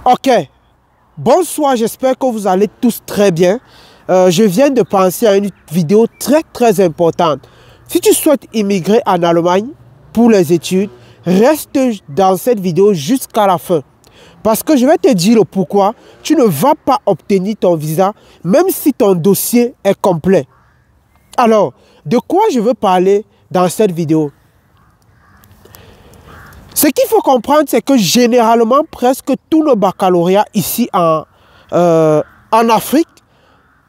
Ok, bonsoir, j'espère que vous allez tous très bien. Je viens de penser à une vidéo très importante. Si tu souhaites immigrer en Allemagne pour les études, reste dans cette vidéo jusqu'à la fin. Parce que je vais te dire le pourquoi tu ne vas pas obtenir ton visa même si ton dossier est complet. Alors, de quoi je veux parler dans cette vidéo? Ce qu'il faut comprendre, c'est que généralement, presque tous nos baccalauréats ici en Afrique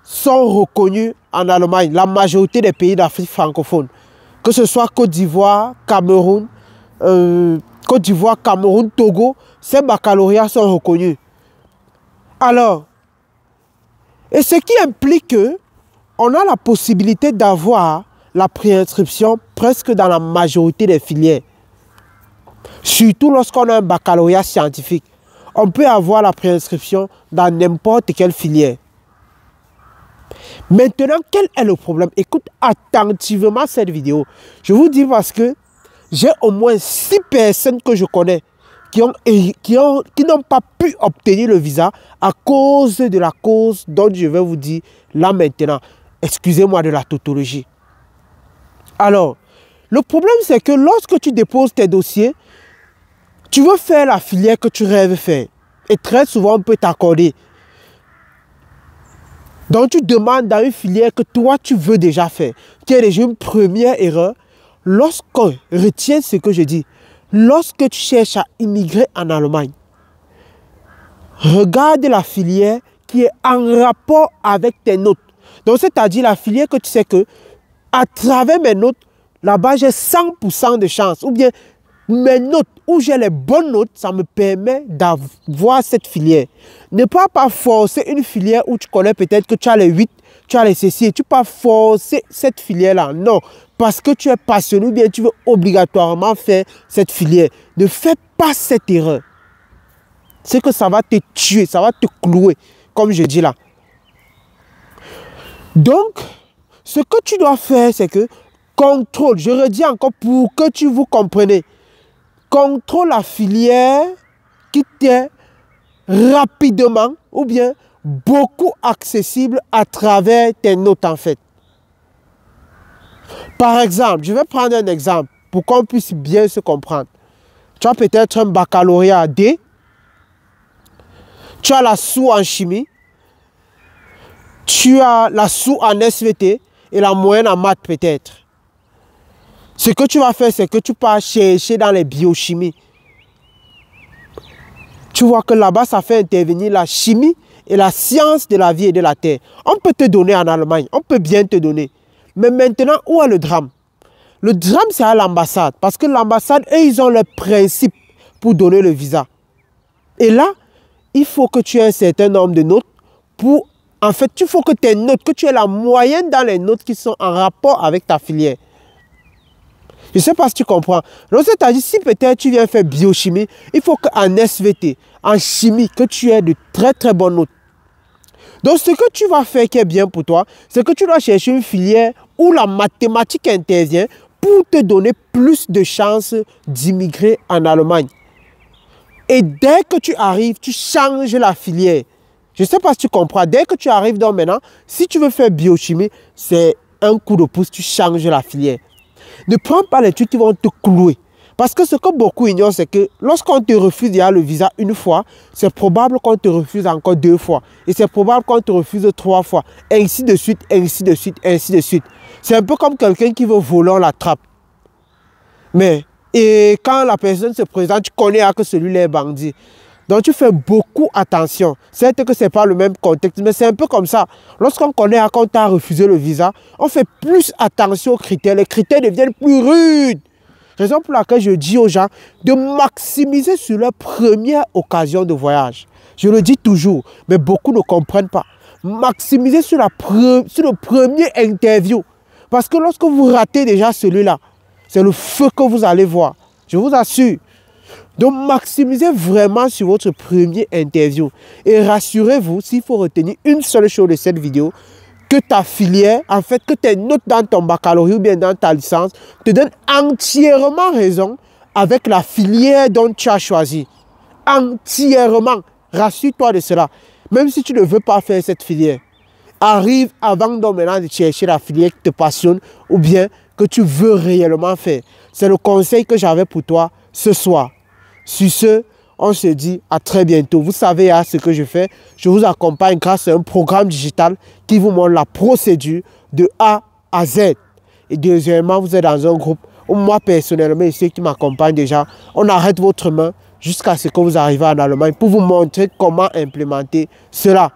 sont reconnus en Allemagne, la majorité des pays d'Afrique francophone. Que ce soit Côte d'Ivoire, Cameroun, Togo, ces baccalauréats sont reconnus. Alors, et ce qui implique qu'on a la possibilité d'avoir la préinscription presque dans la majorité des filières. Surtout lorsqu'on a un baccalauréat scientifique, on peut avoir la préinscription dans n'importe quelle filière. Maintenant, quel est le problème? Écoute attentivement cette vidéo. Je vous dis parce que j'ai au moins 6 personnes que je connais qui n'ont pas pu obtenir le visa à cause de la cause dont je vais vous dire là maintenant. Excusez-moi de la tautologie. Alors, le problème c'est que lorsque tu déposes tes dossiers, tu veux faire la filière que tu rêves faire. Et très souvent, on peut t'accorder. Donc, tu demandes dans une filière que toi, tu veux déjà faire. Qui est déjà une première erreur. Lorsqu'on retient ce que je dis, lorsque tu cherches à immigrer en Allemagne, regarde la filière qui est en rapport avec tes notes. Donc, c'est-à-dire la filière que tu sais que, à travers mes notes, là-bas, j'ai 100% de chance. Ou bien, mes notes, où j'ai les bonnes notes, ça me permet d'avoir cette filière. Ne pas forcer une filière où tu connais peut-être que tu as les 8, tu as les ceci, tu ne peux pas forcer cette filière-là. Non, parce que tu es passionné ou bien tu veux obligatoirement faire cette filière. Ne fais pas cette erreur. C'est que ça va te tuer, ça va te clouer, comme je dis là. Donc, ce que tu dois faire, c'est que contrôle, je redis encore pour que vous compreniez. Contrôle la filière qui t'est rapidement ou bien beaucoup accessible à travers tes notes en fait. Par exemple, je vais prendre un exemple pour qu'on puisse bien se comprendre. Tu as peut-être un baccalauréat D, tu as la sous en chimie, tu as la sous en SVT et la moyenne en maths peut-être. Ce que tu vas faire, c'est que tu vas chercher dans les biochimies. Tu vois que là-bas, ça fait intervenir la chimie et la science de la vie et de la terre. On peut te donner en Allemagne, on peut bien te donner. Mais maintenant, où est le drame? Le drame, c'est à l'ambassade. Parce que l'ambassade, eux, ils ont leurs principes pour donner le visa. Et là, il faut que tu aies un certain nombre de notes pour... En fait, il faut que tes notes, que tu aies la moyenne dans les notes qui sont en rapport avec ta filière. Je ne sais pas si tu comprends. Donc, c'est-à-dire, si peut-être tu viens faire biochimie, il faut qu'en SVT, en chimie, que tu aies de très bonnes notes. Donc, ce que tu vas faire qui est bien pour toi, c'est que tu dois chercher une filière où la mathématique intervient pour te donner plus de chances d'immigrer en Allemagne. Et dès que tu arrives, tu changes la filière. Je ne sais pas si tu comprends. Dès que tu arrives donc maintenant, si tu veux faire biochimie, c'est un coup de pouce, tu changes la filière. Ne prends pas les trucs qui vont te clouer. Parce que ce que beaucoup ignorent, c'est que lorsqu'on te refuse le visa une fois, c'est probable qu'on te refuse encore 2 fois. Et c'est probable qu'on te refuse 3 fois. Ainsi de suite, ainsi de suite, ainsi de suite. C'est un peu comme quelqu'un qui veut voler, on l'attrape. Mais, et quand la personne se présente, tu connais que celui-là est bandit. Donc tu fais beaucoup attention. Certes que ce n'est pas le même contexte, mais c'est un peu comme ça. Lorsqu'on connaît qu'on t'a refusé le visa, on fait plus attention aux critères. Les critères deviennent plus rudes. Raison pour laquelle je dis aux gens de maximiser sur leur première occasion de voyage. Je le dis toujours, mais beaucoup ne comprennent pas. Maximiser sur le premier interview. Parce que lorsque vous ratez déjà celui-là, c'est le feu que vous allez voir. Je vous assure. Donc, maximisez vraiment sur votre premier interview. Et rassurez-vous, s'il faut retenir une seule chose de cette vidéo, que ta filière, en fait, que tes notes dans ton baccalauréat ou bien dans ta licence te donnent entièrement raison avec la filière dont tu as choisi. Entièrement. Rassure-toi de cela. Même si tu ne veux pas faire cette filière, arrive avant donc maintenant de chercher la filière qui te passionne ou bien que tu veux réellement faire. C'est le conseil que j'avais pour toi ce soir. Sur ce, on se dit à très bientôt. Vous savez ce que je fais. Je vous accompagne grâce à un programme digital qui vous montre la procédure de A à Z. Et deuxièmement, vous êtes dans un groupe où moi personnellement et ceux qui m'accompagnent déjà, on arrête votre main jusqu'à ce que vous arrivez en Allemagne pour vous montrer comment implémenter cela.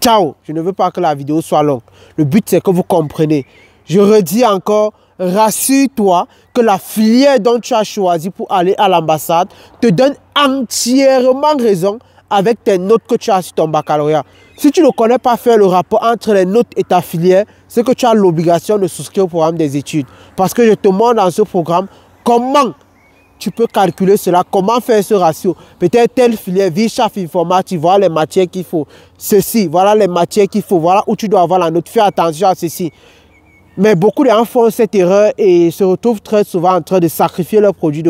Ciao! Je ne veux pas que la vidéo soit longue. Le but, c'est que vous compreniez. Je redis encore, rassure-toi que la filière dont tu as choisi pour aller à l'ambassade te donne entièrement raison avec tes notes que tu as sur ton baccalauréat. Si tu ne connais pas faire le rapport entre les notes et ta filière, c'est que tu as l'obligation de souscrire au programme des études. Parce que je te montre dans ce programme comment tu peux calculer cela, comment faire ce ratio. Peut-être telle filière, Wirtschaft informatique, voilà les matières qu'il faut. Ceci, voilà les matières qu'il faut, voilà où tu dois avoir la note. Fais attention à ceci. Mais beaucoup de gens font cette erreur et se retrouvent très souvent en train de sacrifier leurs produits,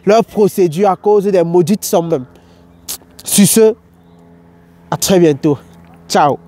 leur procédure à cause des maudites sommes même. Sur ce, à très bientôt. Ciao.